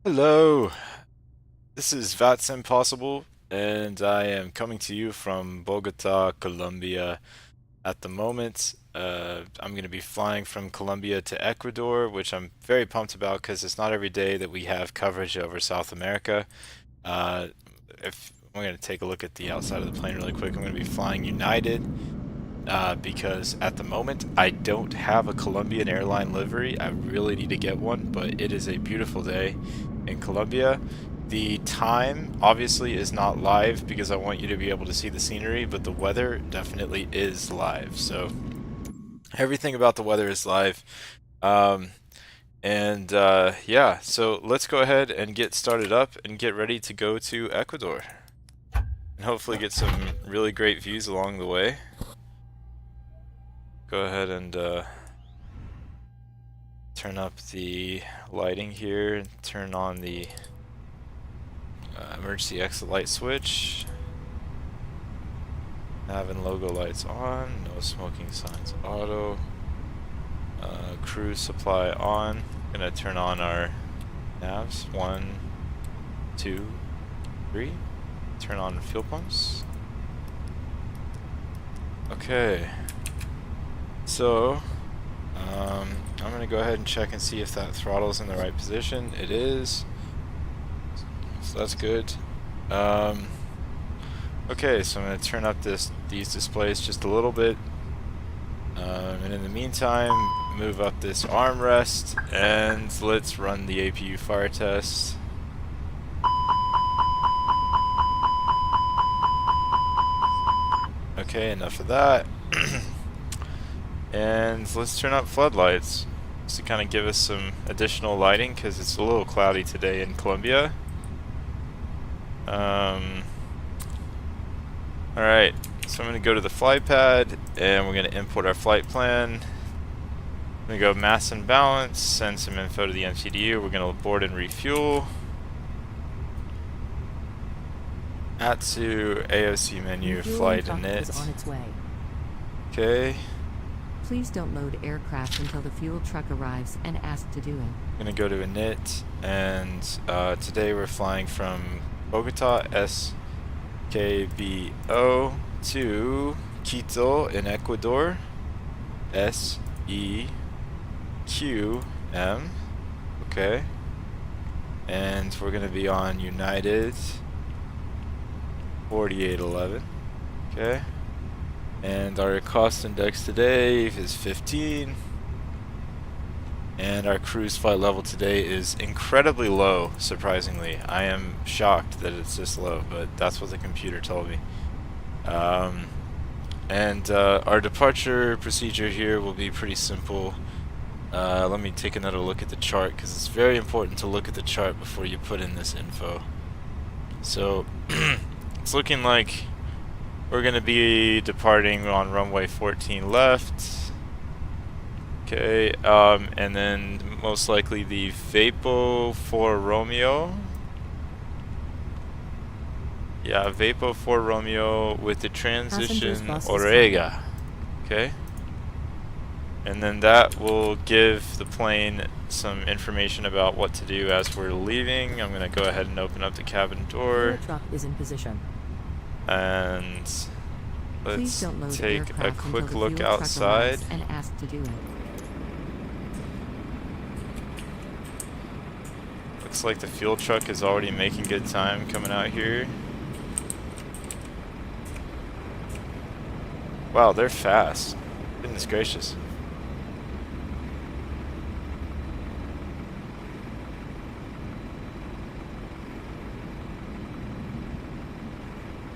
Hello, this is Vats Impossible, and I am coming to you from Bogota, Colombia at the moment. I'm going to be flying from Colombia to Ecuador, which I'm very pumped about because it's not every day that we have coverage over South America. Uh, if we're going to take a look at the outside of the plane really quick, I'm going to be flying United because at the moment I don't have a Colombian airline livery. I really need to get one, but it is a beautiful day in Colombia. The time obviously is not live because I want you to be able to see the scenery, but the weather definitely is live. So everything about the weather is live. Um, yeah, so let's go ahead and get started up and get ready to go to Ecuador and hopefully get some really great views along the way. Go ahead and turn up the lighting here and turn on the emergency exit light switch. Nav and logo lights on, no smoking signs auto. Cruise supply on. Gonna turn on our navs. 1, 2, 3. Turn on fuel pumps. Okay. So, I'm gonna go ahead and check and see if that throttle's in the right position. It is. So that's good. Okay, so I'm going to turn up these displays just a little bit. And in the meantime, move up this armrest and let's run the APU fire test. Okay, enough of that. And let's turn up floodlights just to kind of give us some additional lighting because it's a little cloudy today in Colombia. Alright, so I'm going to go to the flight pad and we're going to import our flight plan. I'm going to go mass and balance, send some info to the MCDU. We're going to board and refuel. Add to AOC menu, flight init. On its way. Okay. Please don't load aircraft until the fuel truck arrives and ask to do it. I'm going to go to init, and today we're flying from Bogota, SKBO, to Quito in Ecuador, SEQM. Okay. And we're going to be on United 4811. Okay. And our cost index today is 15. And our cruise flight level today is incredibly low, surprisingly. I am shocked that it's this low, but that's what the computer told me. Our departure procedure here will be pretty simple. Let me take another look at the chart, because it's very important to look at the chart before you put in this info. So, it's looking like we're going to be departing on runway 14 left. Okay, and then most likely the Vapo 4 Romeo. Yeah, Vapo 4 Romeo with the transition Orega. Okay. And then that will give the plane some information about what to do as we're leaving. I'm going to go ahead and open up the cabin door. The truck is in position. And let's take a quick look outside. And ask to do it. Looks like the fuel truck is already making good time coming out here. Wow, they're fast. Goodness gracious.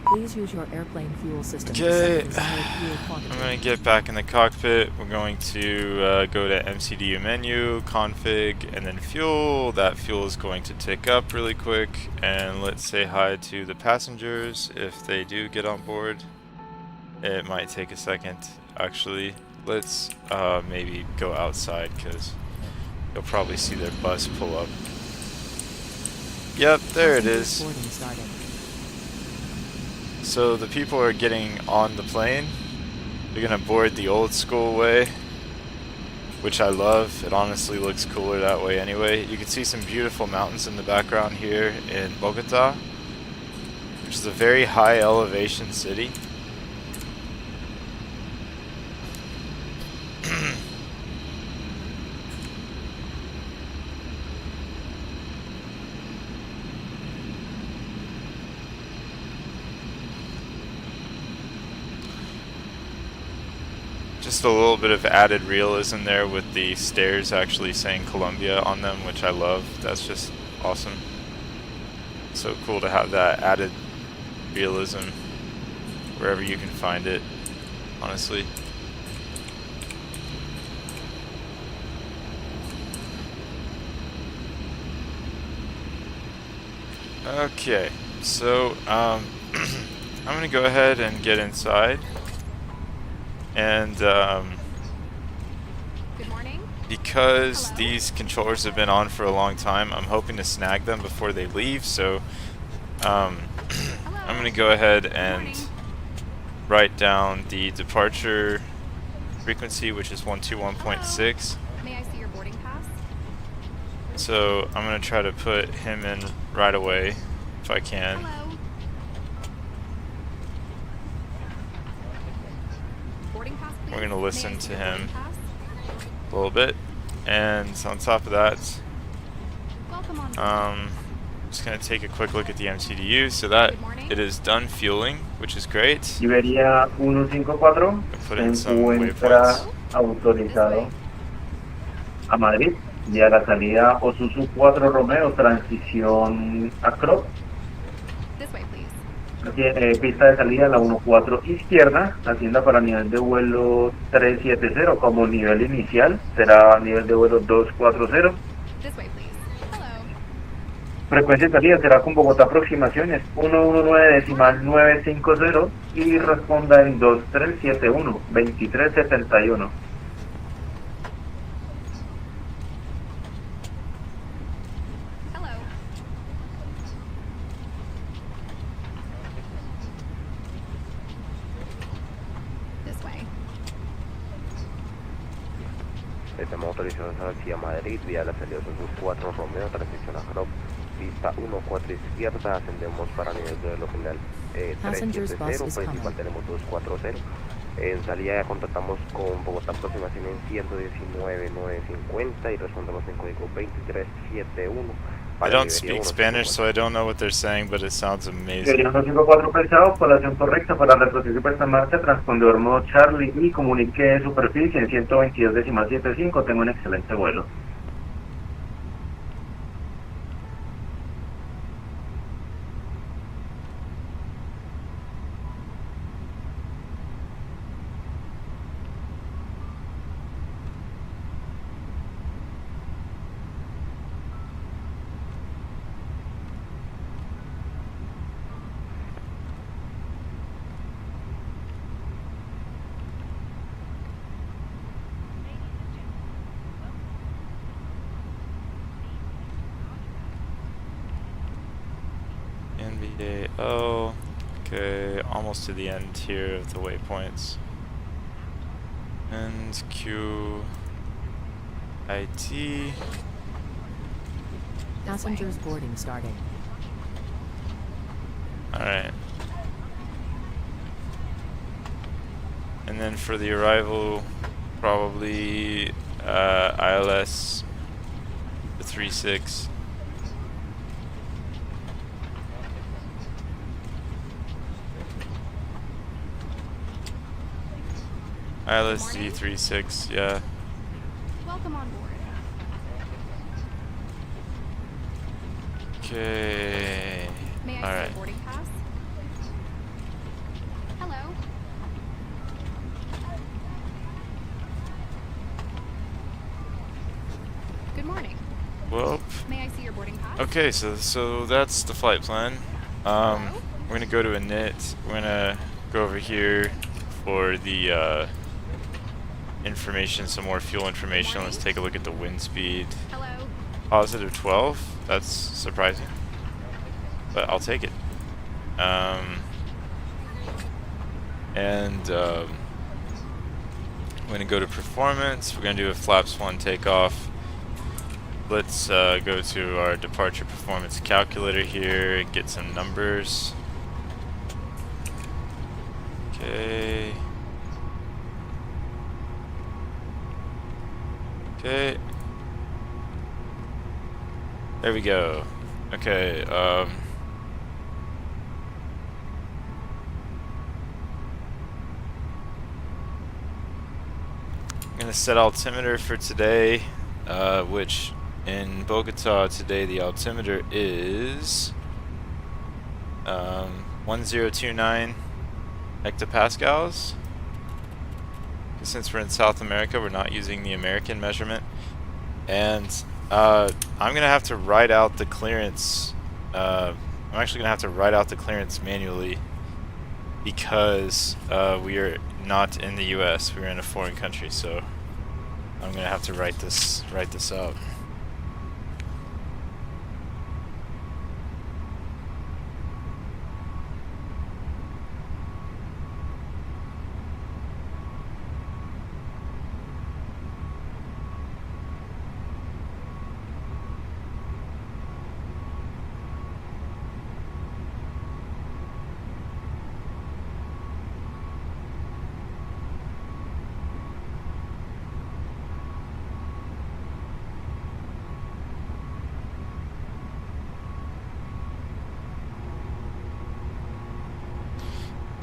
Please use your airplane fuel system. Okay, I'm going to get back in the cockpit. We're going to go to MCDU menu, config, and then fuel. That fuel is going to tick up really quick. And let's say hi to the passengers if they do get on board. It might take a second, actually. Let's maybe go outside because you'll probably see their bus pull up. Yep, there it is. So the people are getting on the plane. They're gonna board the old school way. which I love. It honestly looks cooler that way anyway. You can see some beautiful mountains in the background here in Bogota, which is a very high elevation city. Just a little bit of added realism there with the stairs actually saying Colombia on them, which I love. That's just awesome. So cool to have that added realism wherever you can find it, honestly. Okay, so I'm gonna go ahead and get inside. And Good morning. because Hello? these controllers have been on for a long time, I'm hoping to snag them before they leave. So I'm Hello. going to go ahead Good and morning. write down the departure frequency, which is 121.6. May I see your boarding pass? So I'm going to try to put him in right away if I can. Hello. Boarding pass, please. We're going to May I listen see to your him boarding pass? a little bit. And on top of that, Welcome on board. just going to take a quick look at the MTDU. So that Good morning. it is done fueling, which is great. Iberia 154 Put se in some encuentra waypoints. autorizado a Madrid y a la salida Osusu 4 Romeo, transición a Crop. This way, please. Pista de salida la 14 izquierda, hacienda para nivel de vuelo 370 como nivel inicial, será nivel de vuelo 240. This way, please. Hello. Frecuencia de salida será con Bogotá aproximaciones 119.950 y responda en 2371, 2371. Hello. This way. Estamos autorizados hacia Madrid, vía la salida Sus 4 Romeo, transición a Crop, pista 14 izquierda, ascendemos para nivel de vuelo final Passengers bus 370, is principal coming. tenemos 240. En salida ya contactamos con Bogotá aproximación en 119.950 y respondemos en código 2371. I don't speak Spanish, so I don't know what they're saying, but it sounds amazing. Iberia 154 pesado, población correcta para reproducir puesta en marcha, transpondedor modo Charlie y comunique superficie en 122.75. Tengo un excelente vuelo. NVAO. Okay, almost to the end here of the waypoints. And QIT. Passengers boarding starting. Alright. And then for the arrival, probably ILS 36. ILS D36, yeah. Welcome on board. Okay. May I see Alright. your boarding pass? Hello. Good morning. Well, May I see your boarding pass? okay, so that's the flight plan. We're gonna go to init. We're gonna go over here for the information, some more fuel information. Let's take a look at the wind speed. Hello. Positive 12. That's surprising, but I'll take it. going to go to performance. We're going to do a flaps 1 takeoff. Let's go to our departure performance calculator here and get some numbers. Okay. Okay. There we go. Okay, I'm gonna set altimeter for today, which in Bogota today the altimeter is 1029 hectopascals. Since we're in South America, we're not using the American measurement, and I'm gonna have to write out the clearance. I'm actually gonna have to write out the clearance manually because we are not in the U.S. We're in a foreign country, so I'm gonna have to write this out.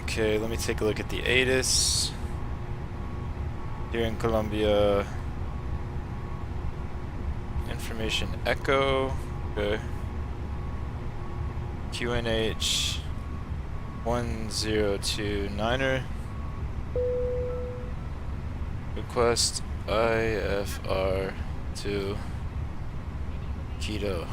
Okay, let me take a look at the ATIS here in Colombia. Information echo. Okay. QNH 1029er. Request IFR to Quito.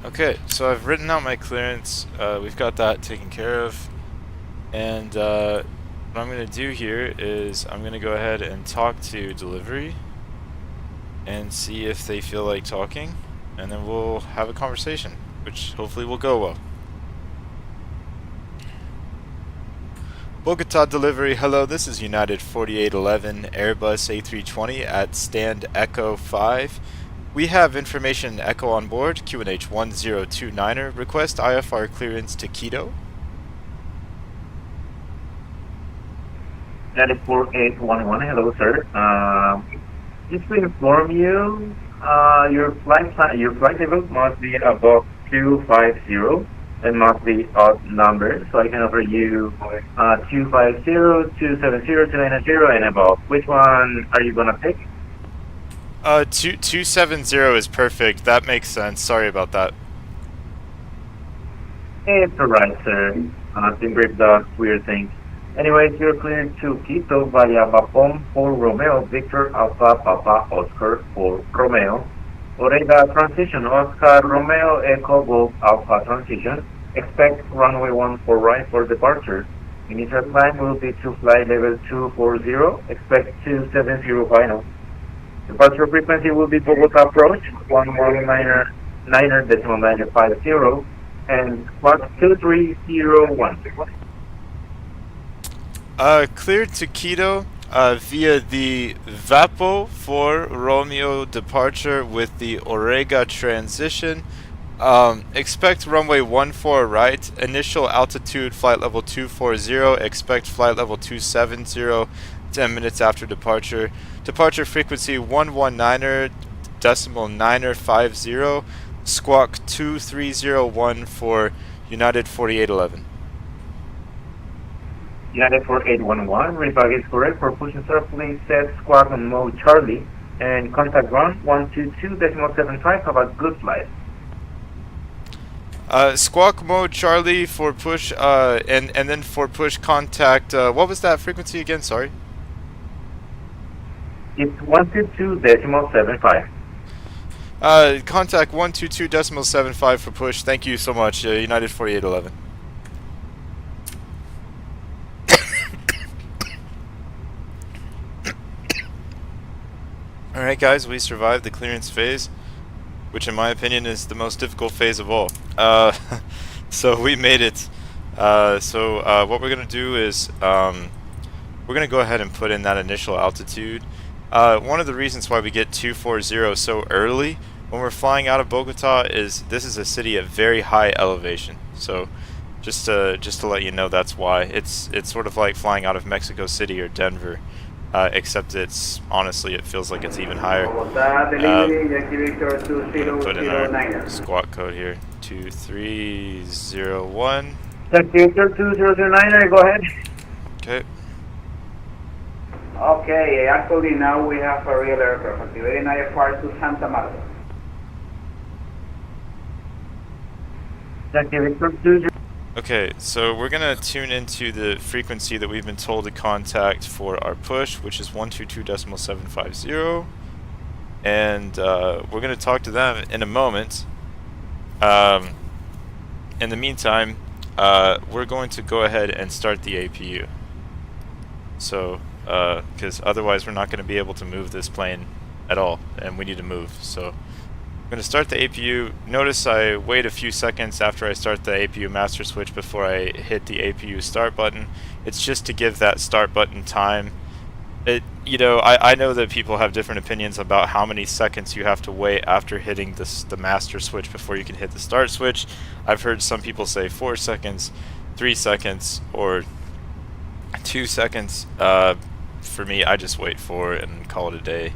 Okay, so I've written out my clearance. We've got that taken care of. And what I'm going to do here is I'm going to go ahead and talk to delivery and see if they feel like talking. And then we'll have a conversation, which hopefully will go well. Bogota delivery, hello, this is United 4811 Airbus A320 at stand Echo 5. We have information Echo on board, QNH 1029er, request IFR clearance to Quito. That is 4811, hello sir. Just to inform you, your flight level must be above 250 and must be odd number. So I can offer you 250, 270, 290 and above. Which one are you gonna pick? 270 is perfect. That makes sense. Sorry about that. It's alright, sir. Team Grip does weird things. Anyways, you're cleared to Quito via Vapom for Romeo, Victor Alpha Papa Oscar for Romeo. Orega transition, Oscar Romeo Echo Golf Alpha transition. Expect runway 14 right for departure. Initial climb will be to flight level 240. Expect 270 final. Departure frequency will be Bogota approach 119.950 and squawk 2301. Cleared to Quito via the Vapo for Romeo departure with the Orega transition. Expect runway 14 right, initial altitude flight level 240, expect flight level 270, 10 minutes after departure. Departure frequency 119.950, squawk 2301 for United 4811. United 4811, reflag is correct. For pushing start, please set squawk on mode Charlie and contact run 122.75. Have a good flight. Squawk mode Charlie for push, and then for push contact, what was that frequency again? Sorry. It's 122.75. Contact 122.75 for push. Thank you so much, United 4811. Alright guys, we survived the clearance phase, which in my opinion is the most difficult phase of all. So we made it. What we're gonna do is we're gonna go ahead and put in that initial altitude. One of the reasons why we get 240 so early when we're flying out of Bogota is this is a city at very high elevation. So just to let you know, that's why it's sort of like flying out of Mexico City or Denver, except it's honestly it feels like it's even higher. Put in our squawk code here, 2301. Taxi Victor 2009, go ahead. Okay. Okay, actually now we have a real aircraft activating IFR to Santa Marta. Taxi Victor 2009. Okay, so we're gonna tune into the frequency that we've been told to contact for our push, which is 122.750, and we're gonna talk to them in a moment. In the meantime, we're going to go ahead and start the APU. So, because otherwise we're not going to be able to move this plane at all, and we need to move. So, I'm going to start the APU. Notice I wait a few seconds after I start the APU master switch before I hit the APU start button. It's just to give that start button time. I know that people have different opinions about how many seconds you have to wait after hitting the master switch before you can hit the start switch. I've heard some people say 4 seconds, 3 seconds, or 2 seconds. For me, I just wait 4 and call it a day.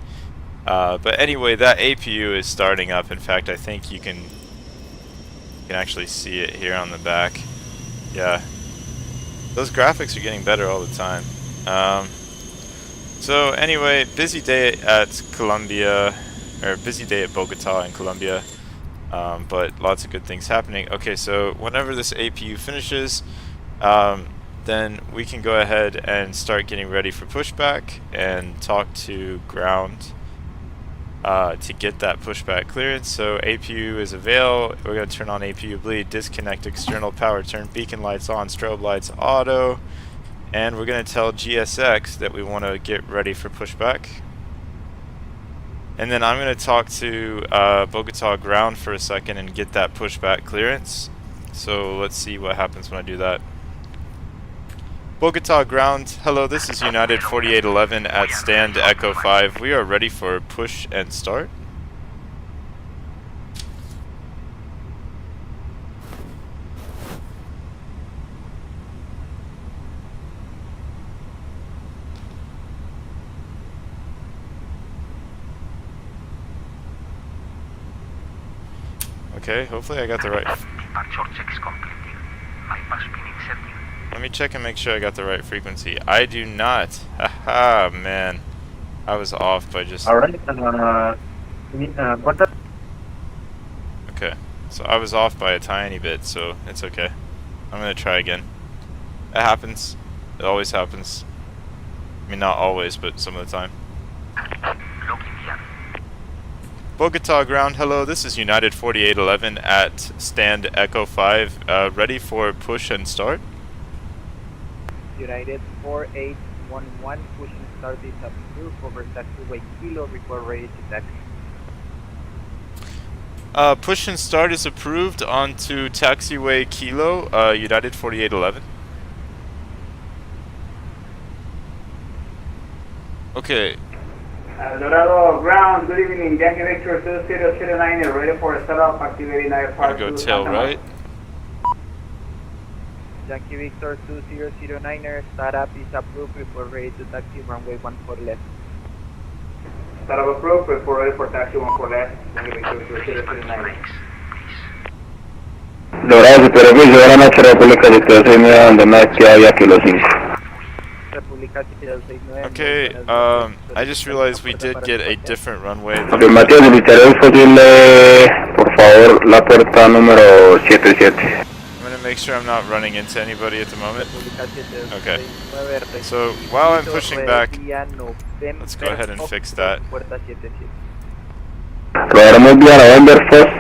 But anyway, that APU is starting up. In fact, I think you can actually see it here on the back. Yeah, those graphics are getting better all the time. So anyway, busy day at Colombia, or busy day at Bogota in Colombia, but lots of good things happening. Okay, so whenever this APU finishes, then we can go ahead and start getting ready for pushback and talk to ground to get that pushback clearance. So APU is avail. We're going to turn on APU bleed, disconnect external power, turn beacon lights on, strobe lights auto. And we're going to tell GSX that we want to get ready for pushback. And then I'm going to talk to Bogota ground for a second and get that pushback clearance. So let's see what happens when I do that. Bogota ground, hello, this is United 4811 at stand Echo 5. We are ready for push and start. Okay, hopefully I got the right. Let me check and make sure I got the right frequency. I do not. Haha, man. I was off by just. Alright, what the? Okay, so I was off by a tiny bit, so it's okay. I'm gonna try again. It happens. It always happens. I mean, not always, but some of the time. Bogota ground, hello, this is United 4811 at stand Echo 5, ready for push and start. United 4811, push and start is approved over taxiway Kilo, report ready to taxi. Push and start is approved onto taxiway Kilo, United 4811. Okay. Dorado ground, good evening, Yankee Victor 2009, ready for startup, activating IFR. I'm gonna go tail right. Yankee Victor 2009, startup is approved, report ready to taxi, runway 14 left. Startup approved, report ready for taxi 14 left, Yankee Victor 2009. Dorado, superviso, buenas noches, República 729, donde me queda Kilo 5. Okay, I just realized we did get a different runway. Afirmativo, solicitaré es posible, por favor, la puerta número 77. I'm gonna make sure I'm not running into anybody at the moment. Okay, so while I'm pushing back, let's go ahead and fix that. Probaremos vía November First,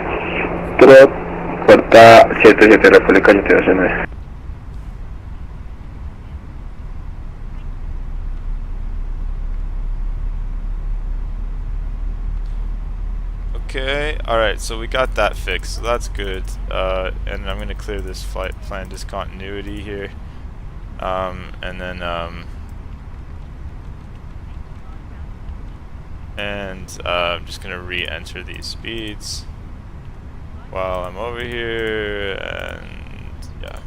puerta 77, República 729. Okay, alright, so we got that fixed, so that's good. And I'm gonna clear this flight plan discontinuity here. And then, I'm just gonna re-enter these speeds while I'm over here, and yeah.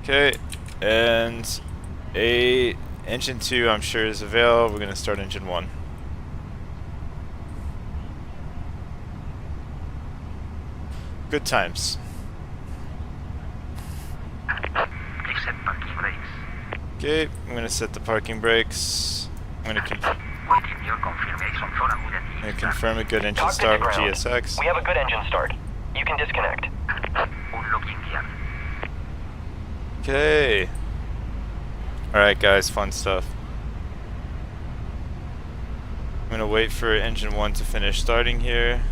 Okay, and engine 2 I'm sure is available. We're gonna start engine 1. Good times. Okay, I'm gonna set the parking brakes. I'm gonna confirm a good engine start with GSX. We have a good engine start. You can disconnect. Okay. Alright guys, fun stuff. I'm gonna wait for engine 1 to finish starting here.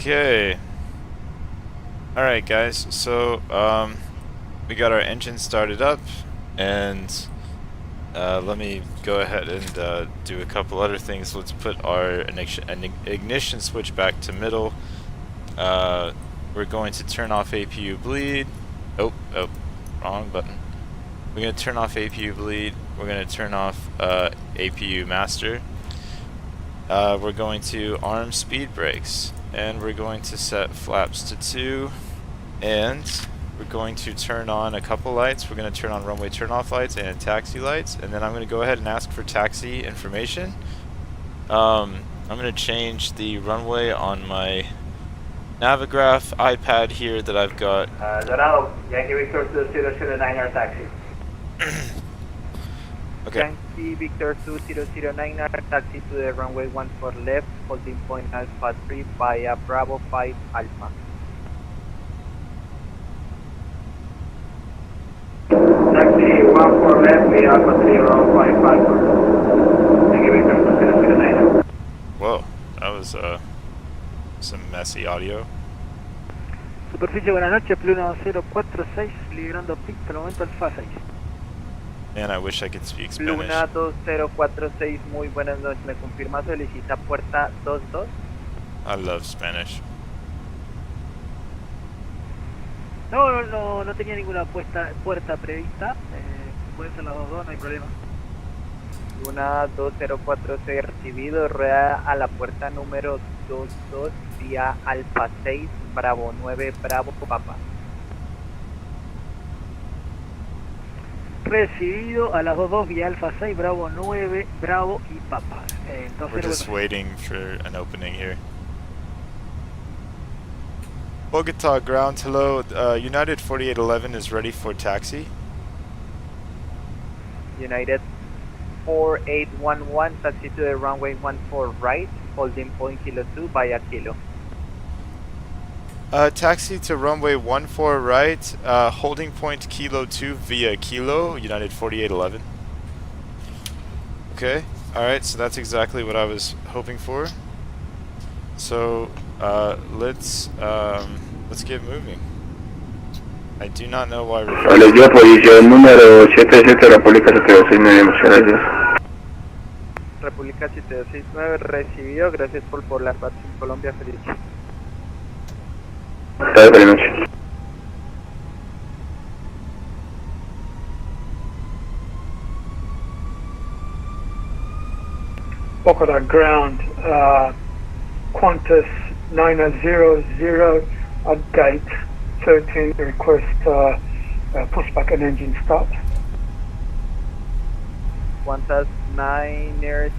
Okay. Alright guys, so we got our engine started up, and let me go ahead and do a couple other things. Let's put our ignition switch back to middle. We're going to turn off APU bleed. Oh, wrong button. We're going to turn off APU bleed. We're going to turn off APU master. We're going to arm speed brakes, and we're going to set flaps to 2, and we're going to turn on a couple lights. We're going to turn on runway turn-off lights and taxi lights, and then I'm going to go ahead and ask for taxi information. I'm going to change the runway on my Navigraph iPad here that I've got. Dorado, Yankee Victor 2009 taxi. Okay. Yankee Victor 2009 taxi to the runway 14 left, holding point Alpha 3 via Bravo 5 Alpha. Taxi 14 left via Alpha 3 Bravo 5 Alpha. Yankee Victor 2009. Whoa, that was some messy audio. Superficie, buenas noches, Pluno 046, liberando pista, momento Alfa 6. Man, I wish I could speak Spanish. Luna 2046, muy buenas noches. ¿Me confirma solicita puerta 22? I love Spanish. No tenía ninguna puerta prevista. Pueden ser las 22, no hay problema. Luna 2046 recibido, rueda a la puerta número 22 vía Alfa 6, Bravo 9, Bravo Papa. Recibido a las 22 vía Alfa 6, Bravo 9, Bravo y Papa. We're just waiting for an opening here. Bogota ground, hello. United 4811 is ready for taxi. United 4811, taxi to the runway 14 right, holding point Kilo 2 via Kilo. Taxi to runway 14 right, holding point Kilo 2 via Kilo, United 4811. Okay, alright, so that's exactly what I was hoping for. So, let's get moving. I do not know why we're... Les dio posición número 77, República 726, muchas gracias. República 7269, recibido, gracias por volar en Colombia Flight. Gracias, buenas noches. Bogota ground, Qantas 900 at gate 13, request pushback and engine start. Qantas 900,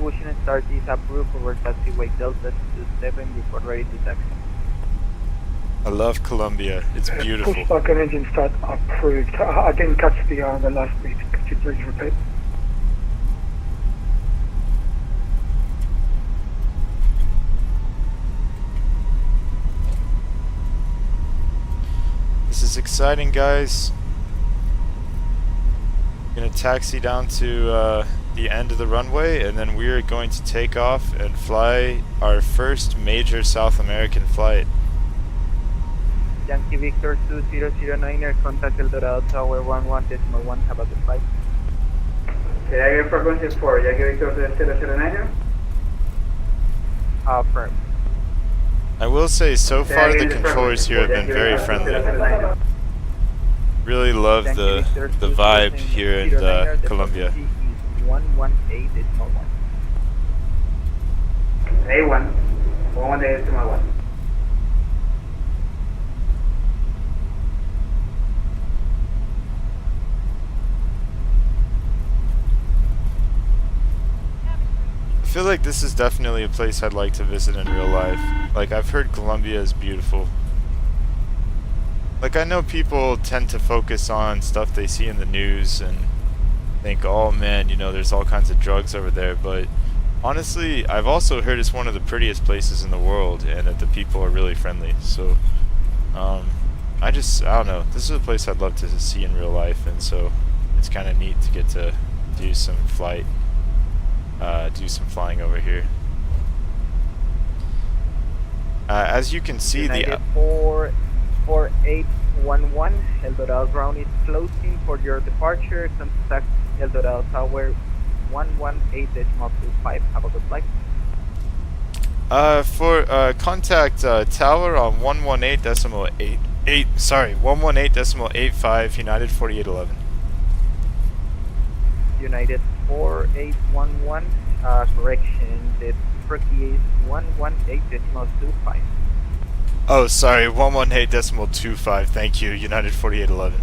pushing and start is approved over taxiway Delta 27 before ready to taxi. I love Colombia. It's beautiful. Pushback and engine start approved. I didn't catch the last bit. Could you please repeat? This is exciting, guys. Gonna taxi down to the end of the runway, and then we are going to take off and fly our first major South American flight. Yankee Victor 2009er, contact El Dorado Tower 11.1, have a good flight. Can I get frequency for Yankee Victor 2009er? Affirm. I will say, so far the controllers here have been very friendly. Really love the vibe here in Colombia. 118.1. A1, 118.1. I feel like this is definitely a place I'd like to visit in real life. Like, I've heard Colombia is beautiful. Like, I know people tend to focus on stuff they see in the news and think, oh man, you know, there's all kinds of drugs over there, but honestly, I've also heard it's one of the prettiest places in the world and that the people are really friendly. So, I don't know, this is a place I'd love to see in real life, and so it's kind of neat to get to do some flying over here. As you can see, United 4811, El Dorado ground is closing for your departure. Contact El Dorado Tower 118.25. Have a good flight. Contact tower on 118.85, United 4811. United 4811, correction, the frequency is 118.25. Oh, sorry, 118.25, thank you, United 4811.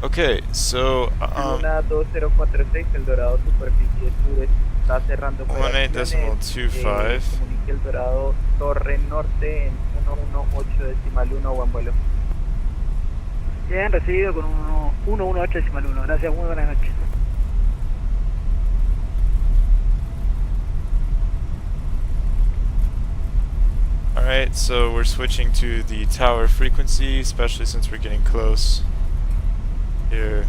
Okay, so, Luna 2046, El Dorado, superficie sur, está cerrando operaciones. 118.25. Comunique El Dorado, Torre Norte en 118.1, buen vuelo. Bien, recibido con 118.1. Gracias, muy buenas noches. Alright, so we're switching to the tower frequency, especially since we're getting close here.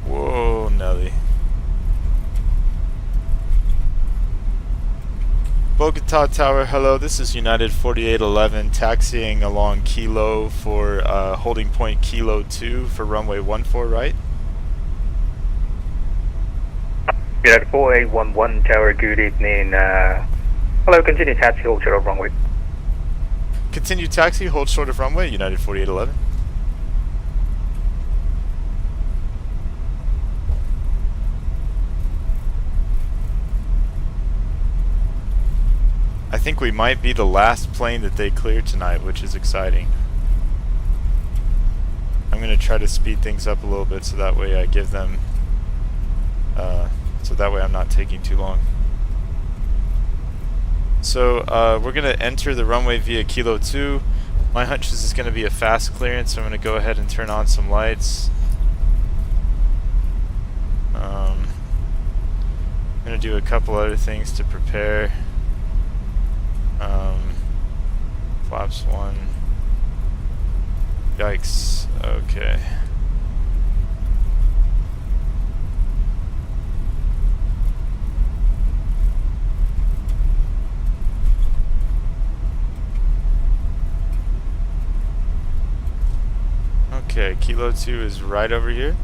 Whoa, Nelly. Bogota Tower, hello, this is United 4811 taxiing along Kilo for holding point Kilo 2 for runway 14, right? United 4811 Tower, good evening. Hello, continue taxi, hold short of runway. Continue taxi, hold short of runway, United 4811. I think we might be the last plane that they clear tonight, which is exciting. I'm going to try to speed things up a little bit so that way I give them, so that way I'm not taking too long. So we're going to enter the runway via Kilo 2. My hunch is it's going to be a fast clearance, so I'm going to go ahead and turn on some lights. I'm going to do a couple other things to prepare. Flaps 1. Yikes. Okay. Okay, Kilo 2 is right over here.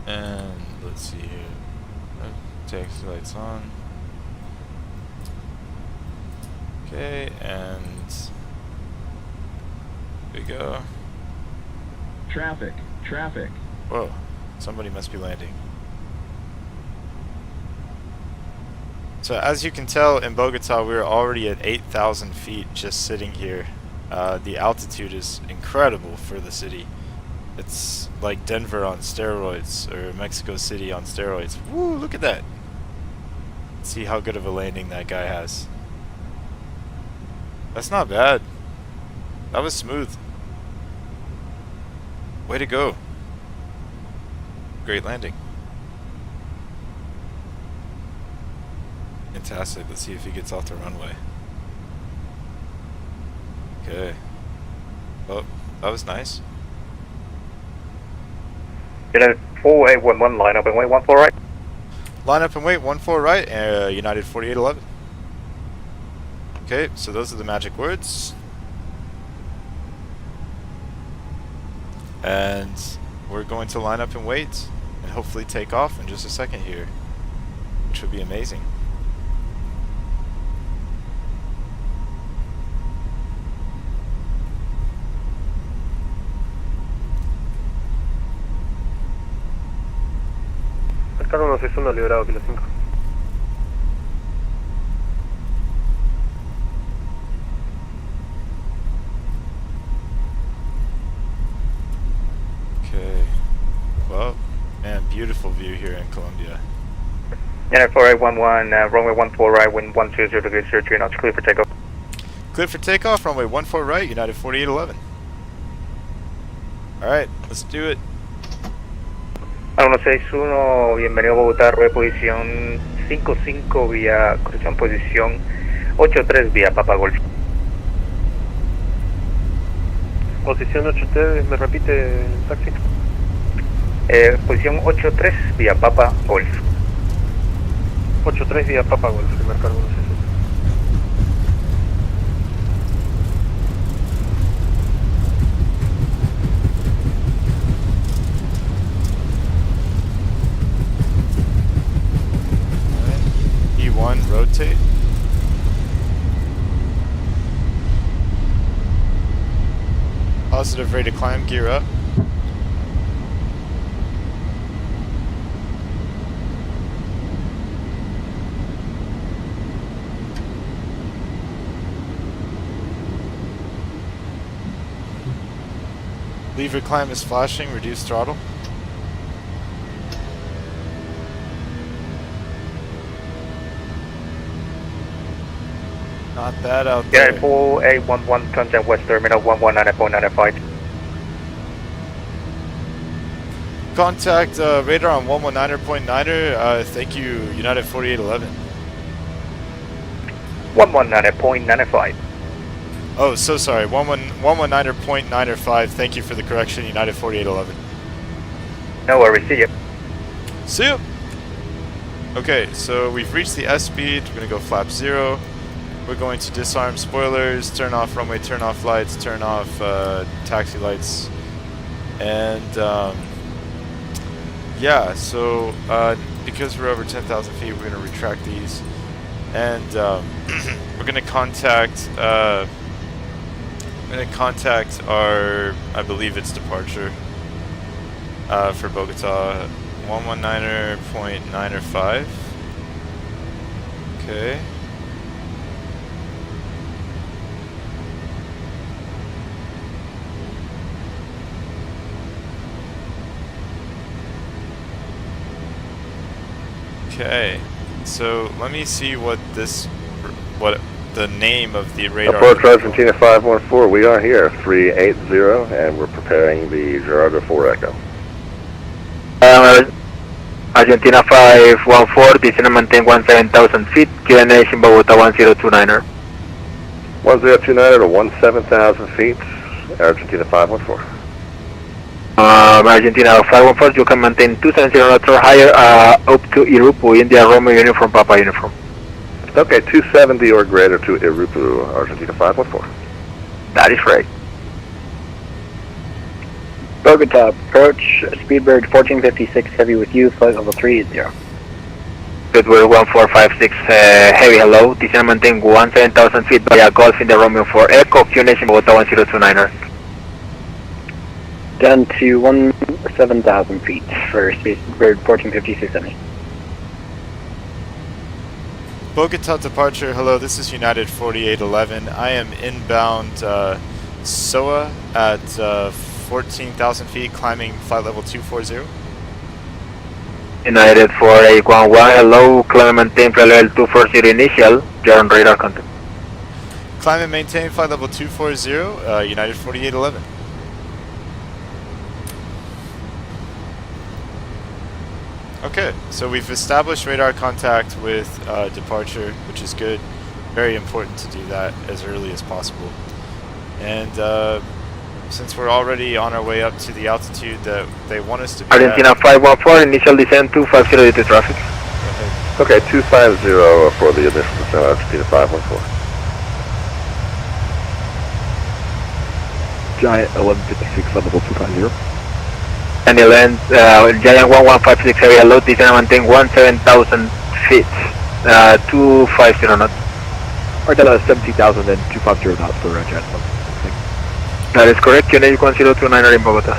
And let's see here. Taxi lights on. Okay, and here we go. Traffic, traffic. Whoa, somebody must be landing. So as you can tell, in Bogota, we're already at 8,000 feet just sitting here. The altitude is incredible for the city. It's like Denver on steroids, or Mexico City on steroids. Woo, look at that. Let's see how good of a landing that guy has. That's not bad. That was smooth. Way to go. Great landing. Fantastic. Let's see if he gets off the runway. Okay. Well, that was nice. United 4811, line up and wait 14 right. Line up and wait, 14 right, United 4811. Okay, so those are the magic words. And we're going to line up and wait, and hopefully take off in just a second here, which would be amazing. Cargo 161 liberado, Kilo 5. Okay. Well, man, beautiful view here in Colombia. United 4811, runway 14 right, wind 120 degrees 03 knots, clear for takeoff. Clear for takeoff, runway 14 right, United 4811. Alright, let's do it. 161, bienvenido a Bogotá, posición 55 vía, corrección, posición 83 vía Papa Golf. Posición 83, ¿me repite el taxi? Posición 83 vía Papa Golf. 83 vía Papa Golf, primer cargo 160. E1, rotate. Positive rate of climb, gear up. Lever climb is flashing, reduce throttle. Not bad out there. United 4811, contact West Terminal 119.95. Contact radar on 119.9er. Thank you, United 4811. 119.95. Oh, so sorry. 119.95. Thank you for the correction, United 4811. No worries, see you. See you. Okay, so we've reached the S speed. We're going to go flap 0. We're going to disarm spoilers, turn off runway, turn off lights, turn off taxi lights. And yeah, so because we're over 10,000 feet, we're going to retract these. And we're going to contact our, I believe it's departure for Bogota, 119.905. Okay. Okay, so let me see what the name of the radar. Approach Argentina 514, we are here, 380, and we're preparing the Gerardo 4 Echo. Argentina 514, descend and maintain 17,000 feet, QNH in Bogota 1029er. 1029 to 17,000 feet, Argentina 514. Argentina 514, you can maintain 270 knots or higher up to Irupu, India Romeo uniform, Papa uniform. Okay, 270 or greater to Irupu, Argentina 514. That is right. Bogota, approach Speedbird 1456 heavy with you, flight level 380. Speedbird 1456 heavy, hello. Descend maintain 17,000 feet via Golf in the Romeo 4 Echo, QNH in Bogota 1029er. Down to 17,000 feet for Speedbird 1456 heavy. Bogota departure, hello, this is United 4811. I am inbound SOA at 14,000 feet, climbing flight level 240. United 4811, hello, climb and maintain flight level 240 initial, you're on radar contact. Climb and maintain flight level 240, United 4811. Okay, so we've established radar contact with departure, which is good. Very important to do that as early as possible. And since we're already on our way up to the altitude that they want us to be Argentina at, 514, initial descent 250 due to traffic. Okay, 250 for the initial descent, Argentina 514. Giant 1156 on level 250. And the land, Giant 1156 area load, descend and maintain 17,000 feet, 250 knots. Alright, then 17,000 and 250 knots for Giant 1156. That is correct, QNH 1029er in Bogota.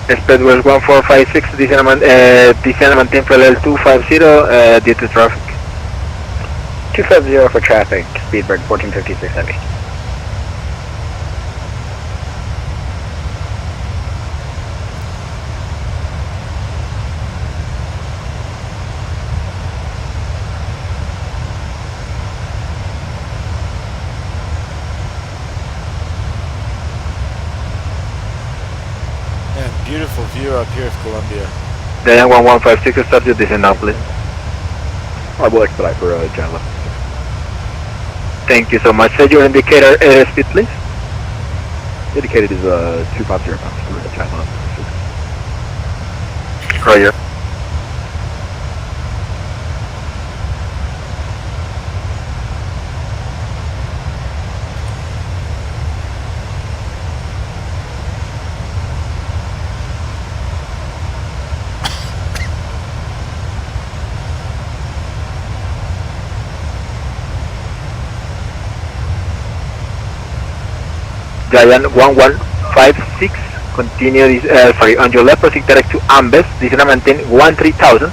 Speedbird 1456, descend and maintain for level 250 due to traffic. 250 for traffic, Speedbird 1456 heavy. man, beautiful view up here of Colombia. Giant 1156, start your descent now, please. I will expedite for Giant 1156. Thank you so much. Set your indicator airspeed, please. Indicated is 250 knots for Giant 1156. Roger. Giant 1156, continue this, on your left, proceed direct to Ambes, descend and maintain 13,000.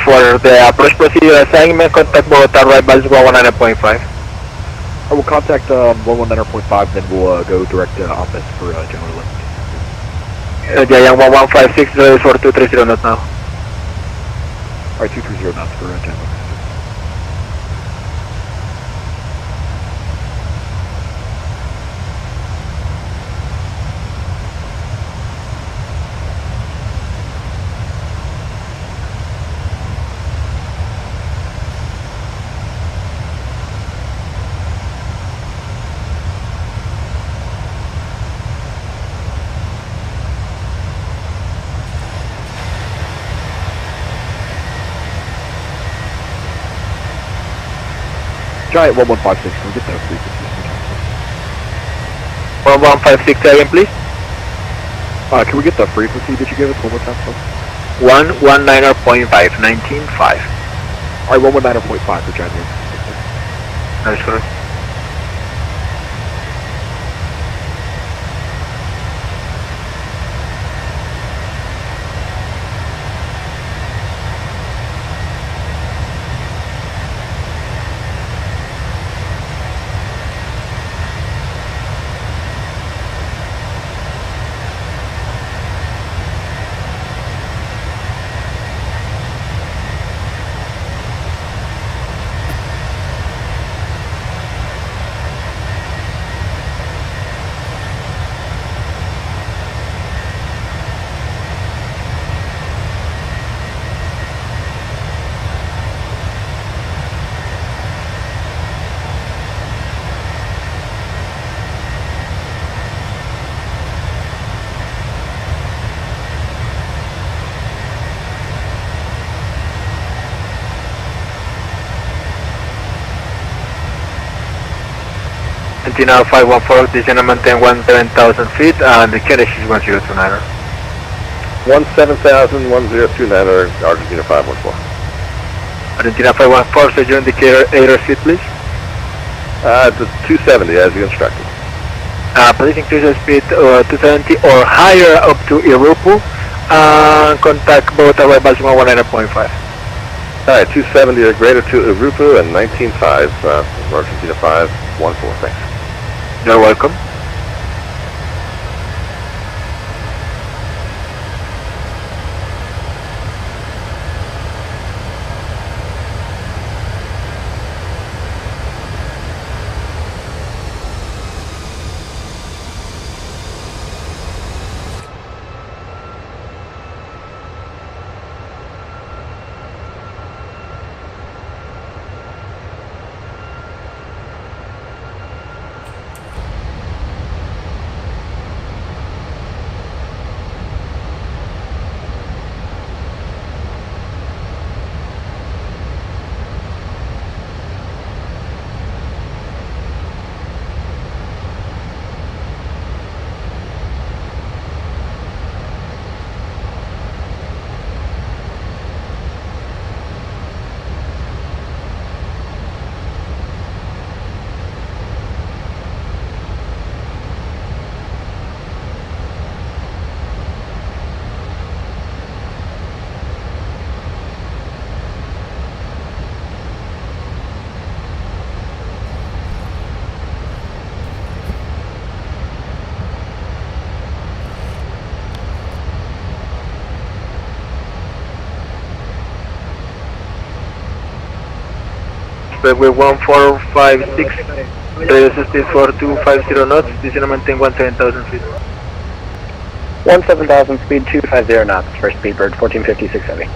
For the approach procedure assignment, contact Bogota arrivals 119.5. I will contact 119.5, then we'll go direct to Ambes for Giant 1156. Giant 1156, for 230 knots now. Alright, 230 knots for Giant 1156. Giant 1156, can we get that frequency? 1156 again, please. Can we get the frequency that you gave us one more time, please? 119.5, 19.5. Alright, 119.5 for Giant 1156. That is correct. Argentina 514, descend and maintain 17,000 feet, and the QNH is 1029er. 17,000, 1029er, Argentina 514. Argentina 514, so your indicator airspeed, please. It's 270 as you instructed. Please increase the speed 270 or higher up to Irupu, and contact both arrivals 119.5. Alright, 270 or greater to Urupu and 19.5, Argentina 514, thanks. You're welcome. With 1456, radio speed 4250 knots, descend and maintain 17,000 feet. 17,000, speed 250 knots for Speedbird 1456 heavy.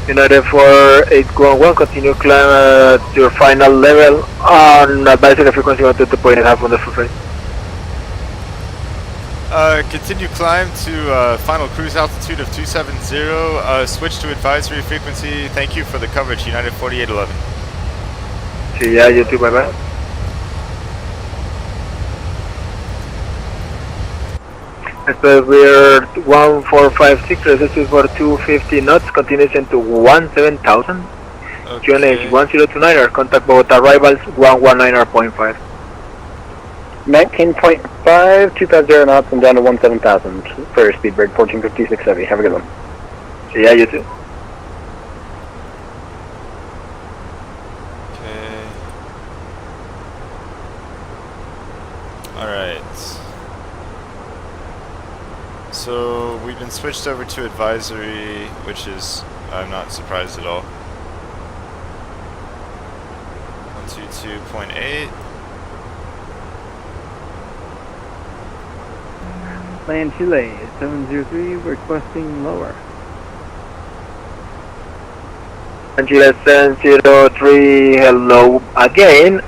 United 4811, continue climb at your final level on advising the frequency 122.5 on the full rate. Continue climb to final cruise altitude of 270, switch to advisory frequency. Thank you for the coverage, United 4811. See ya, you too, bye bye. We're 1456, resistance for 250 knots, continues into 17,000. QNH 1029er, contact both arrivals 119.5. 19.5, 250 knots and down to 17,000 for Speedbird 1456 heavy. Have a good one. See ya, you too. Alright. So we've been switched over to advisory, which is, I'm not surprised at all. 122.8. Land Chile 703 requesting lower. Chile 703, hello again.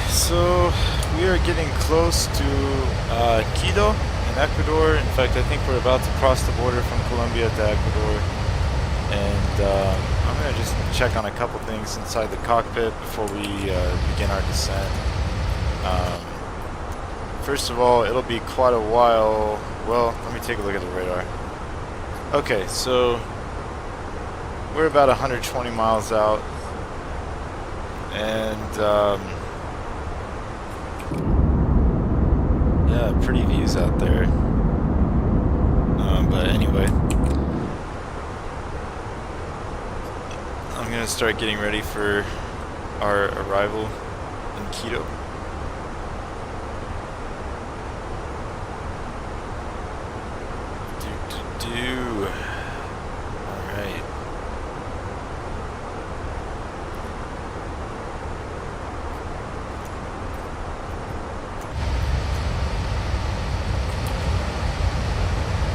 so we are getting close to Quito in Ecuador. In fact, I think we're about to cross the border from Colombia to Ecuador. And I'm going to just check on a couple things inside the cockpit before we begin our descent. First of all, it'll be quite a while. Well, let me take a look at the radar. Okay, so we're about 120 miles out. And yeah, pretty views out there. But anyway, I'm gonna start getting ready for our arrival in Quito. Alright.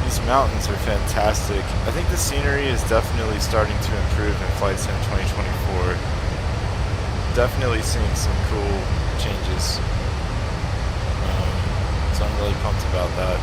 These mountains are fantastic. I think the scenery is definitely starting to improve in Flight Sim 2024. Definitely seeing some cool changes. So I'm really pumped about that.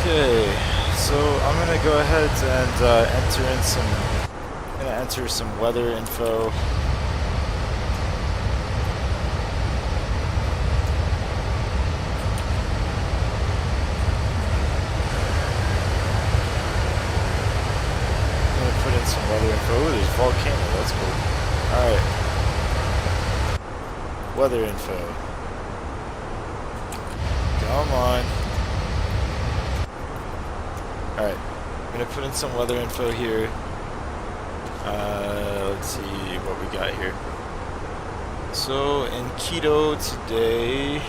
Okay, so I'm gonna go ahead and enter some weather info. I'm gonna put in some weather info. Ooh, there's a volcano. That's cool. All right, weather info. Come on. Alright, I'm gonna put in some weather info here. Let's see what we got here. So in Quito today,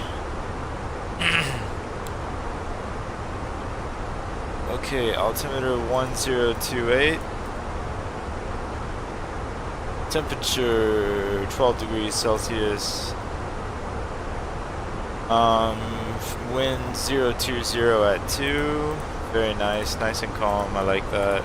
okay, altimeter 1028, temperature 12 degrees Celsius, wind 020 at 2. Very nice, nice and calm. I like that.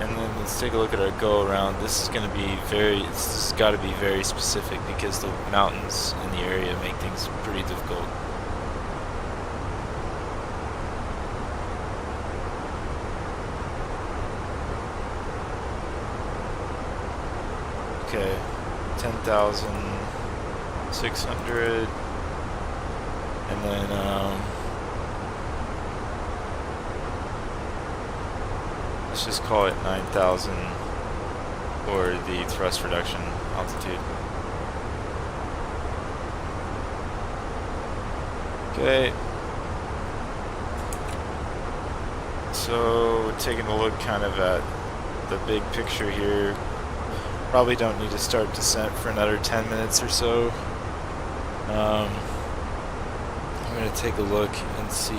And then let's take a look at our go around. This is gonna be this has got to be very specific because the mountains in the area make things pretty difficult. Okay, 10,600. And then, let's just call it 9,000 for the thrust reduction altitude. Okay. So, taking a look kind of at the big picture here. Probably don't need to start descent for another 10 minutes or so. I'm going to take a look and see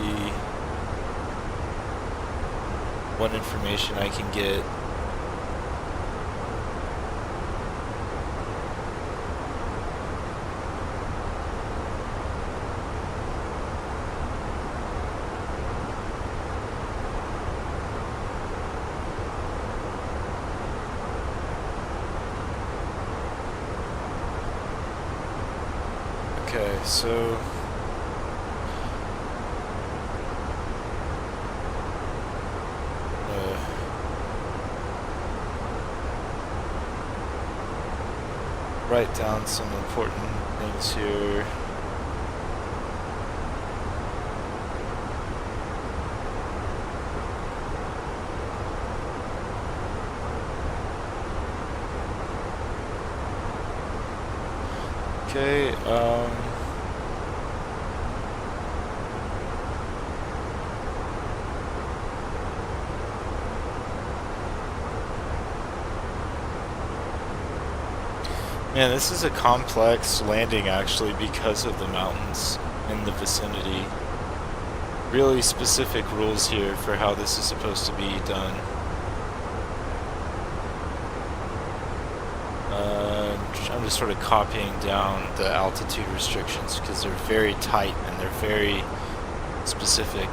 what information I can get. Okay, so write down some important things here. Okay, man, this is a complex landing actually because of the mountains in the vicinity. Really specific rules here for how this is supposed to be done. I'm just sort of copying down the altitude restrictions because they're very tight and they're very specific.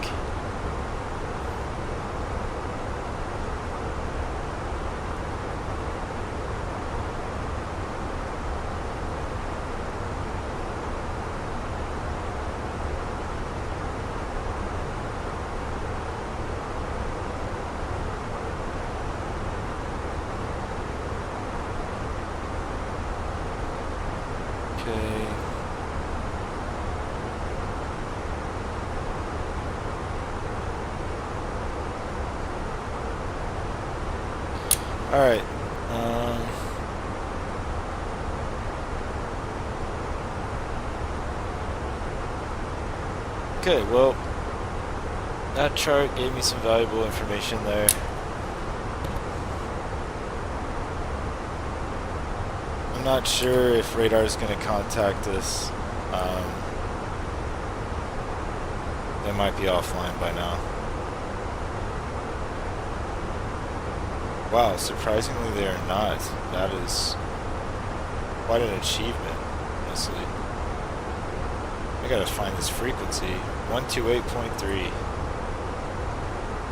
Okay. Alright. Okay, well, that chart gave me some valuable information there. I'm not sure if radar is going to contact us. They might be offline by now. Wow, surprisingly they are not. That is quite an achievement, honestly. I gotta find this frequency. 128.3.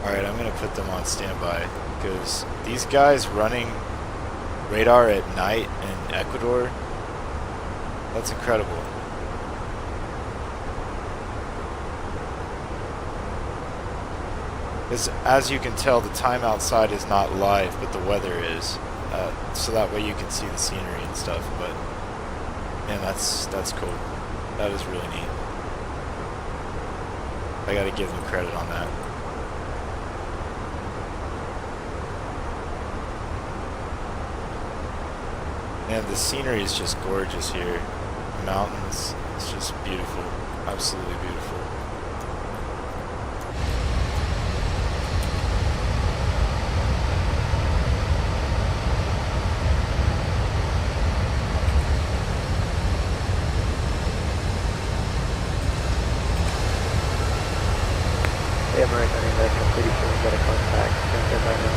Alright, I'm gonna put them on standby because these guys running radar at night in Ecuador, that's incredible. Because as you can tell, the time outside is not live, but the weather is. So that way you can see the scenery and stuff. But man, that's cool. That is really neat. I gotta give them credit on that. And the scenery is just gorgeous here. The mountains, it's just beautiful. Absolutely beautiful. Hey, American Airlines, I'm pretty sure we got a contact. Stand by now.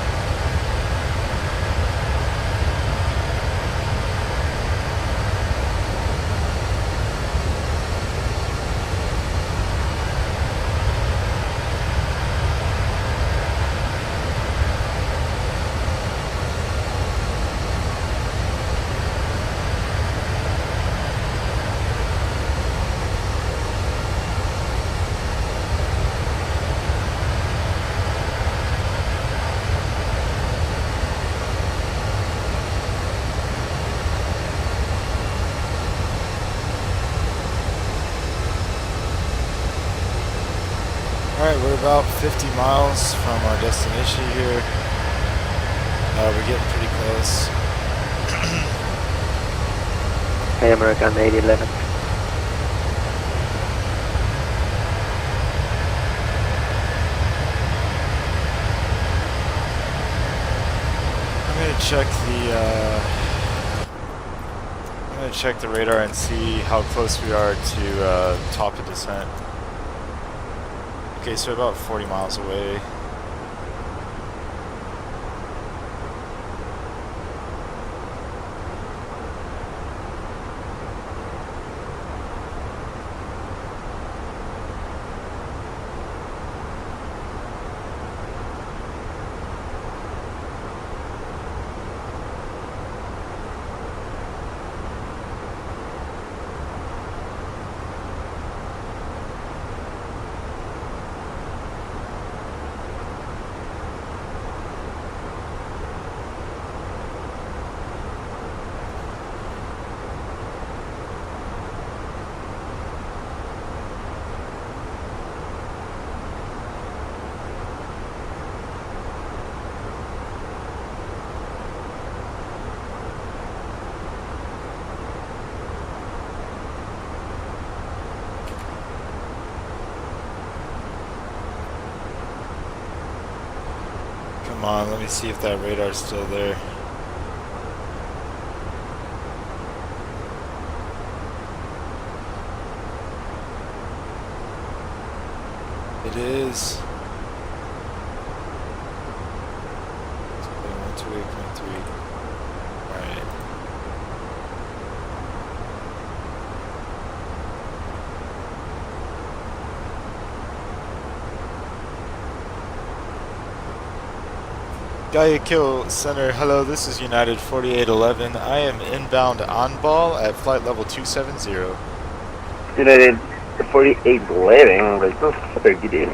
Alright, we're about 50 miles from our destination here. We're getting pretty close. Hey, American 811. I'm gonna check the radar and see how close we are to top of descent. Okay, so about 40 miles away. Come on, let me see if that radar's still there. It is. 128.3. Alright. Guayaquil Center, hello, this is United 4811. I am inbound on ball at flight level 270. United 4811, right, super good.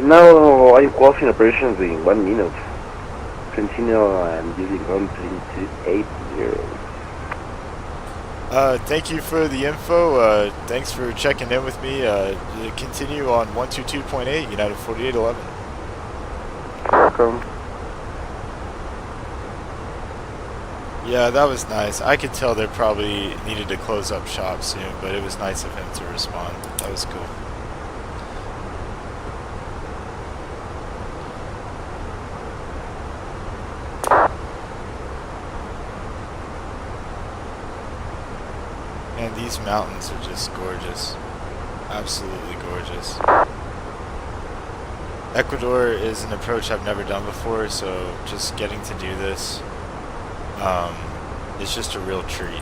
Now I'm closing operations in 1 minute. Continue and using on 3280. Thank you for the info. Thanks for checking in with me. Continue on 122.8, United 4811. Welcome. Yeah, that was nice. I could tell they probably needed to close up shop soon, but it was nice of him to respond. That was cool. And these mountains are just gorgeous. Absolutely gorgeous. Ecuador is an approach I've never done before, so just getting to do this, it's just a real treat.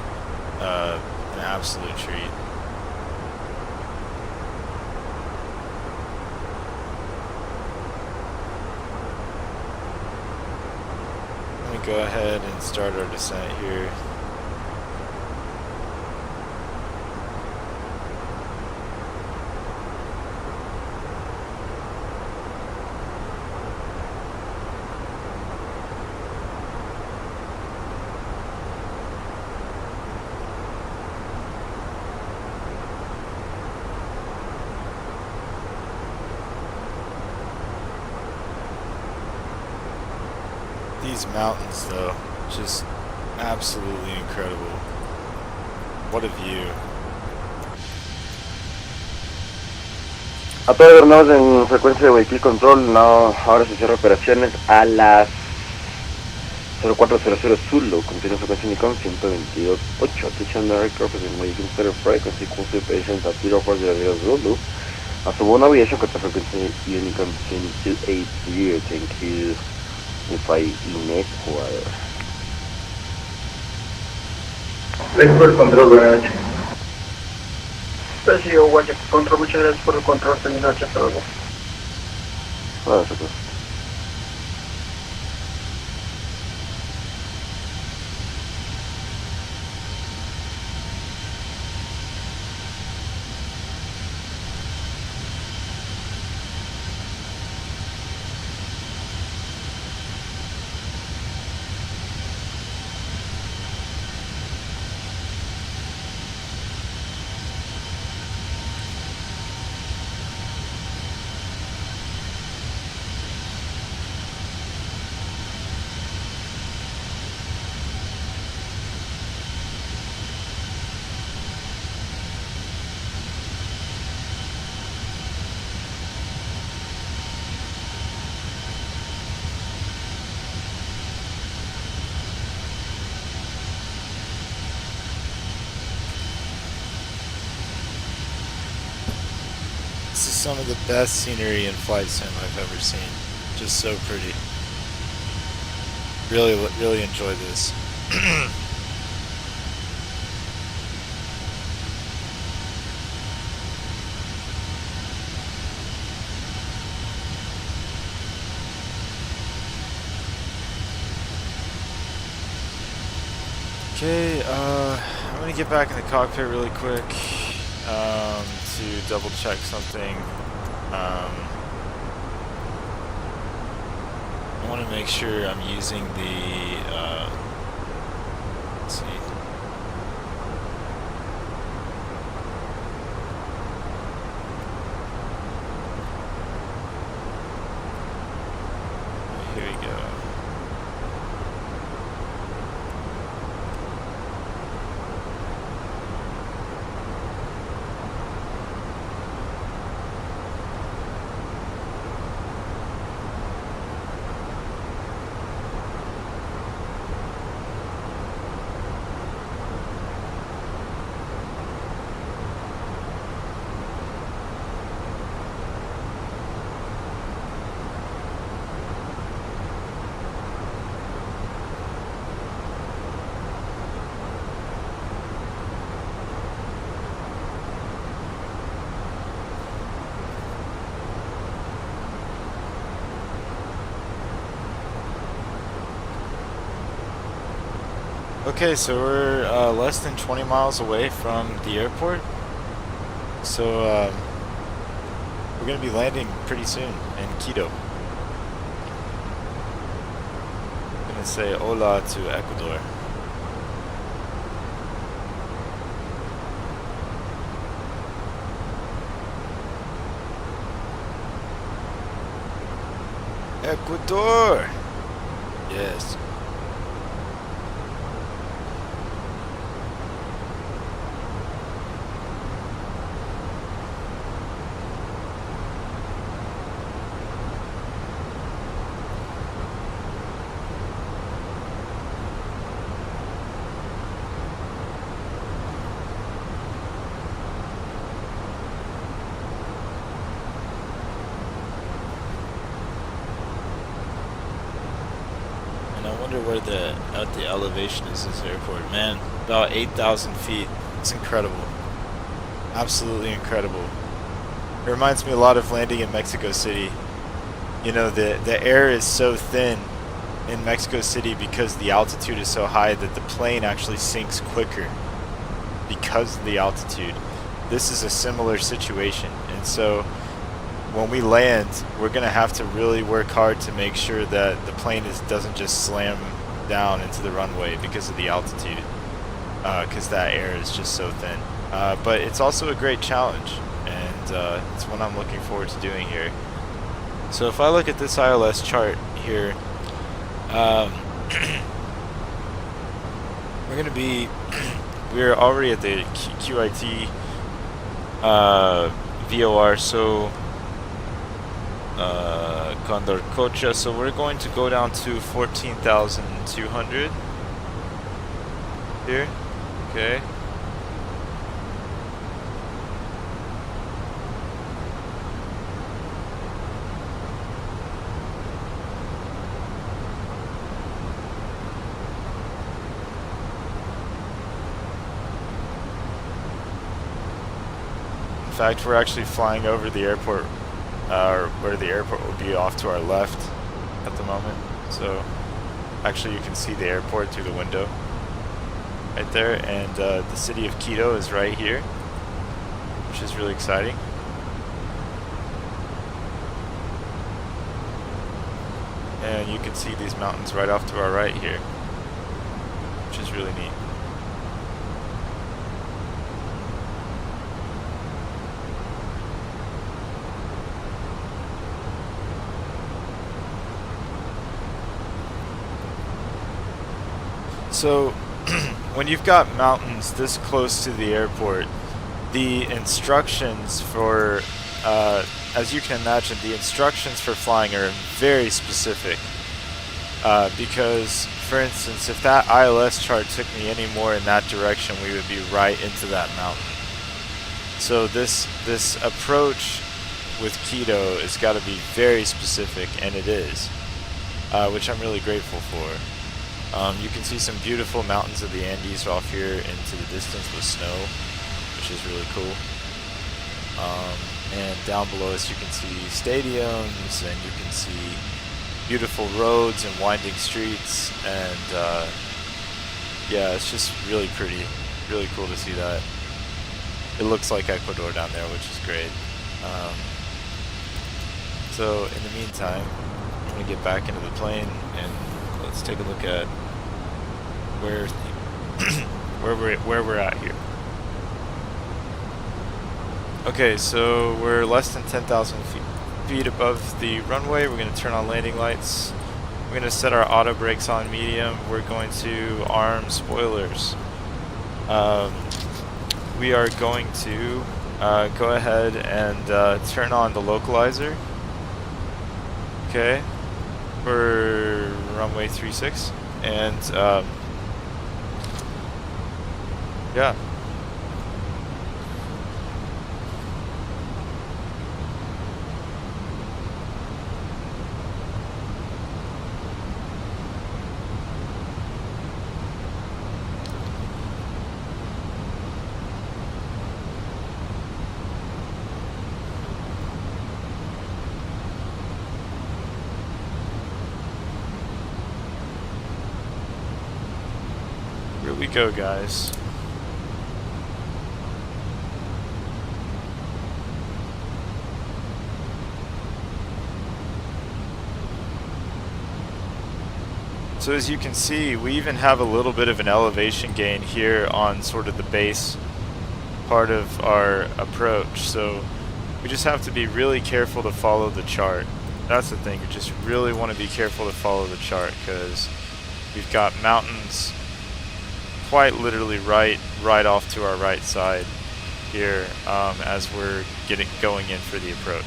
An absolute treat. Let me go ahead and start our descent here. These mountains, though, just absolutely incredible. What a view. A todos ordenados en frecuencia de vehicle control, no, ahora se cierra operaciones a las 0400 Zulu, continúa frecuencia Nikon 122.8, attention the aircraft is in vehicle center frequency, close operations at 0400 Zulu, a Suborn Aviation contra frecuencia Unicom 2280, thank you. If I in Ecuador. Gracias por el control, buenas noches. Presidio Guaya Control, muchas gracias por el control, feliz noche, hasta luego. Gracias. This is some of the best scenery in flight sim I've ever seen. Just so pretty. Really enjoy this. Okay, I'm gonna get back in the cockpit really quick to double check something. I want to make sure I'm using the, let's see. Here we go. Okay, so we're less than 20 miles away from the airport. So we're going to be landing pretty soon in Quito. I'm going to say hola to Ecuador. Ecuador! Yes. Where the elevation is this airport, man. About 8,000 feet. It's incredible. Absolutely incredible. It reminds me a lot of landing in Mexico City. You know, the air is so thin in Mexico City because the altitude is so high that the plane actually sinks quicker because of the altitude. This is a similar situation, and so when we land, we're going to have to really work hard to make sure that the plane doesn't just slam down into the runway because of the altitude, because that air is just so thin. But it's also a great challenge, and it's one I'm looking forward to doing here. So if I look at this ILS chart here, we're already at the QIT VOR, so Condorcocha, so we're going to go down to 14,200 here. Okay. In fact, we're actually flying over the airport, where the airport will be off to our left at the moment. So actually you can see the airport through the window right there, and the city of Quito is right here, which is really exciting. And you can see these mountains right off to our right here, which is really neat. So when you've got mountains this close to the airport, the instructions for, as you can imagine, the instructions for flying are very specific. Because, for instance, if that ILS chart took me any more in that direction, we would be right into that mountain. So this approach with Quito has got to be very specific, and it is, which I'm really grateful for. You can see some beautiful mountains of the Andes off here into the distance with snow, which is really cool. And down below us you can see stadiums, and you can see beautiful roads and winding streets, and yeah, it's just really pretty, really cool to see that. It looks like Ecuador down there, which is great. So in the meantime, I'm going to get back into the plane and let's take a look at where we're at here. Okay, so we're less than 10,000 feet above the runway. We're going to turn on landing lights. We're going to set our auto brakes on medium. We're going to arm spoilers. We are going to go ahead and turn on the localizer. Okay, for runway 36, and yeah. go, guys. So as you can see, we even have a little bit of an elevation gain here on sort of the base part of our approach. So we just have to be really careful to follow the chart. That's the thing, we just really want to be careful to follow the chart because we've got mountains quite literally right off to our right side here as we're going in for the approach.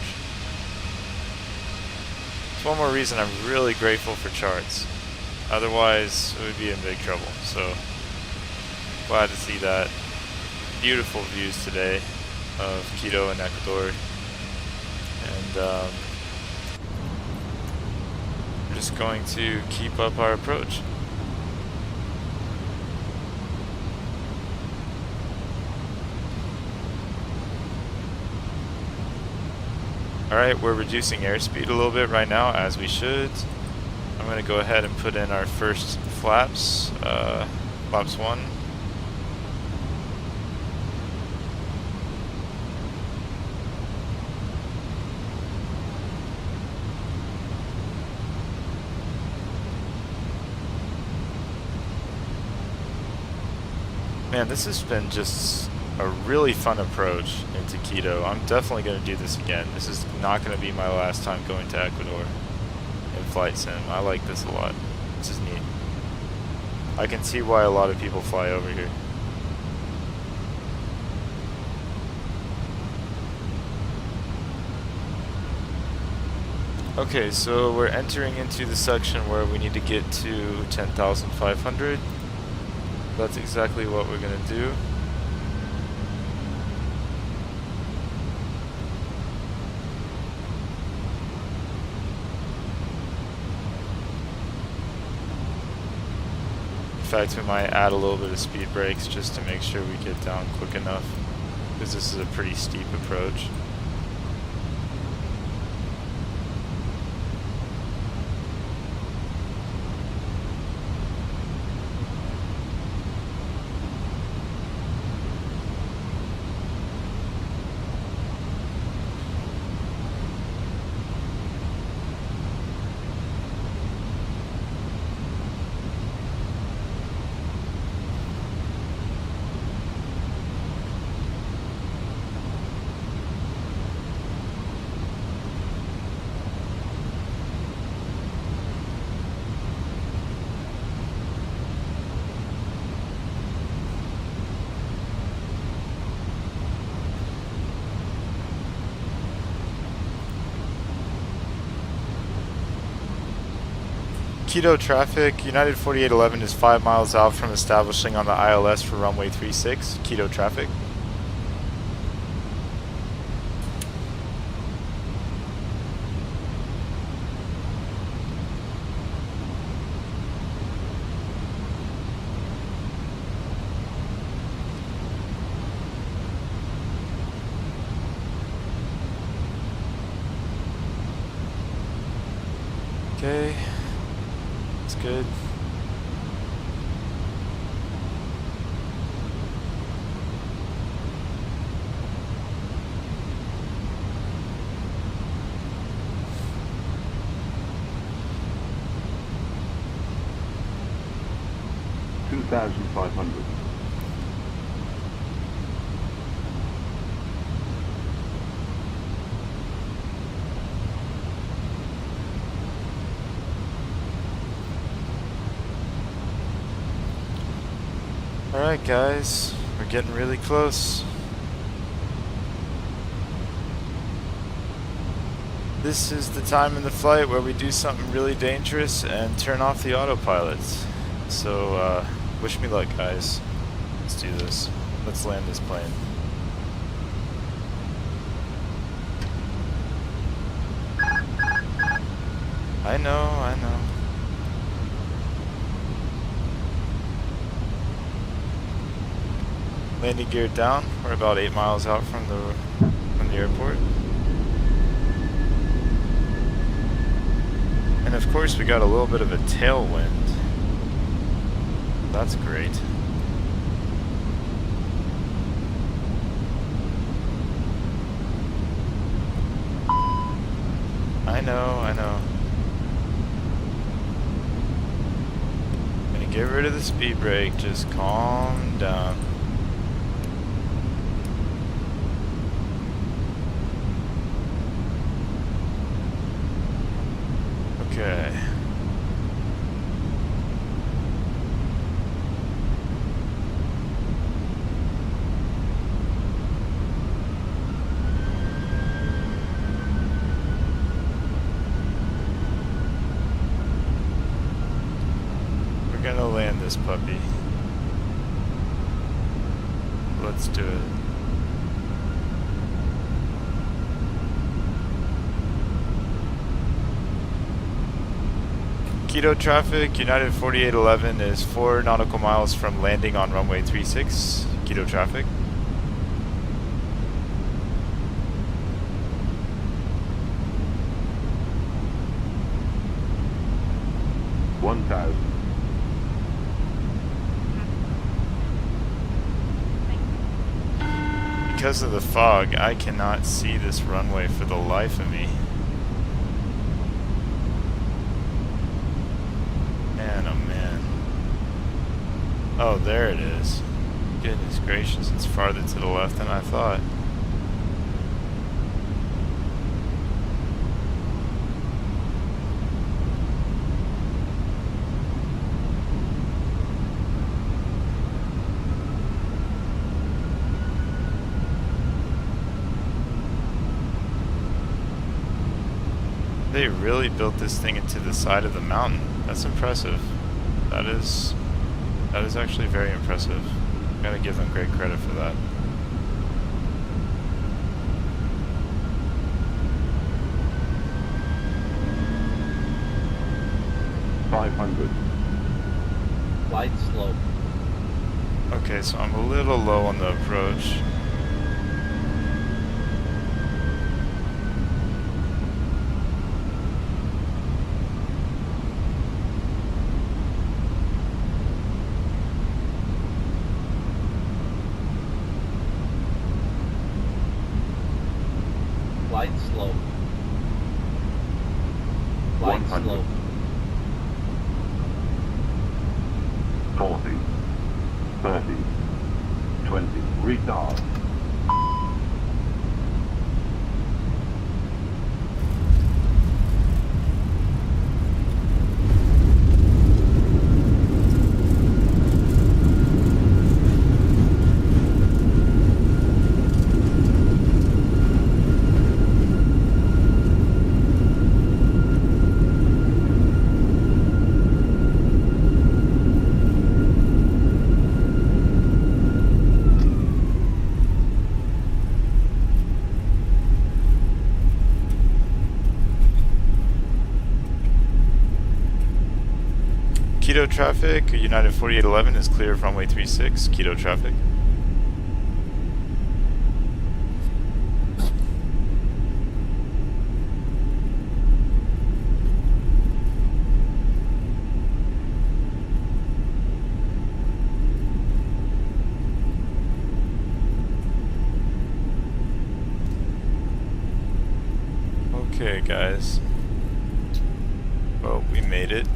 It's one more reason I'm really grateful for charts. Otherwise, we would be in big trouble. So, glad to see that. Beautiful views today of Quito and Ecuador. And we're just going to keep up our approach. Alright, we're reducing airspeed a little bit right now, as we should. I'm going to go ahead and put in our first flaps, flaps 1. Man, this has been just a really fun approach into Quito. I'm definitely going to do this again. This is not going to be my last time going to Ecuador in Flight Sim. I like this a lot. This is neat. I can see why a lot of people fly over here. Okay, so we're entering into the section where we need to get to 10,500. That's exactly what we're going to do. In fact, we might add a little bit of speed brakes just to make sure we get down quick enough, because this is a pretty steep approach. Quito traffic, United 4811 is 5 miles out from establishing on the ILS for runway 36. Quito traffic. Okay. Good. $2,500. Alright guys, we're getting really close. This is the time in the flight where we do something really dangerous and turn off the autopilot. So, wish me luck guys. Let's do this. Let's land this plane. I know. Landing gear down. We're about 8 miles out from the airport. And of course we got a little bit of a tailwind. That's great. I know. I'm gonna get rid of the speed brake, just calm down. Okay. We're gonna land this puppy. Let's do it. Quito traffic, United 4811 is 4 nautical miles from landing on runway 36. Quito traffic. Because of the fog, I cannot see this runway for the life of me. Man, oh man. Oh, there it is. Goodness gracious, it's farther to the left than I thought. They really built this thing into the side of the mountain. That's impressive. That is actually very impressive. Gotta give them great credit for that. Light slope. Okay, so I'm a little low on the approach. Light slope. Light slope. 40, 30, 20, retard. Quito traffic, United 4811 is clear of runway 36, Quito traffic. Okay, guys. Well, we made it.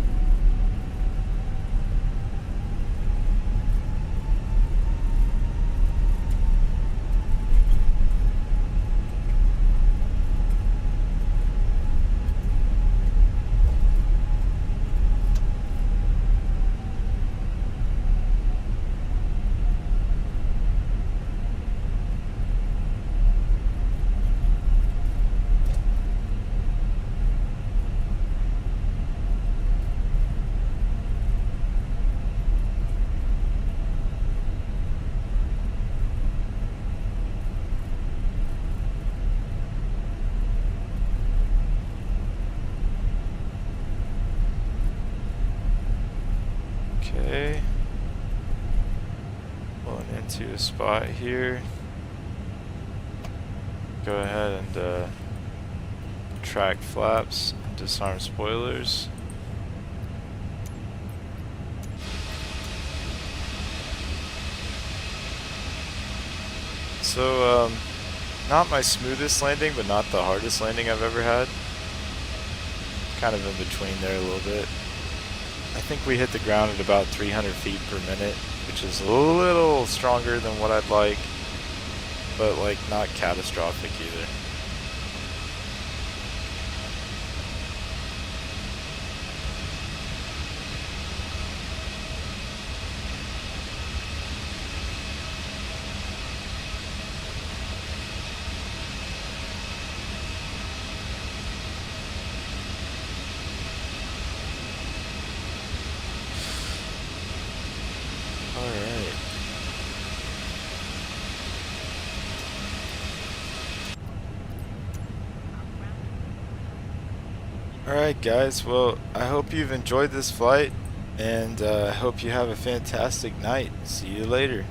Okay. Pulling into a spot here. Go ahead and track flaps, disarm spoilers. So, not my smoothest landing, but not the hardest landing I've ever had. kind of in between there a little bit. I think we hit the ground at about 300 feet per minute, which is a little stronger than what I'd like, but like not catastrophic either. Alright guys, well I hope you've enjoyed this flight, and I hope you have a fantastic night. See you later.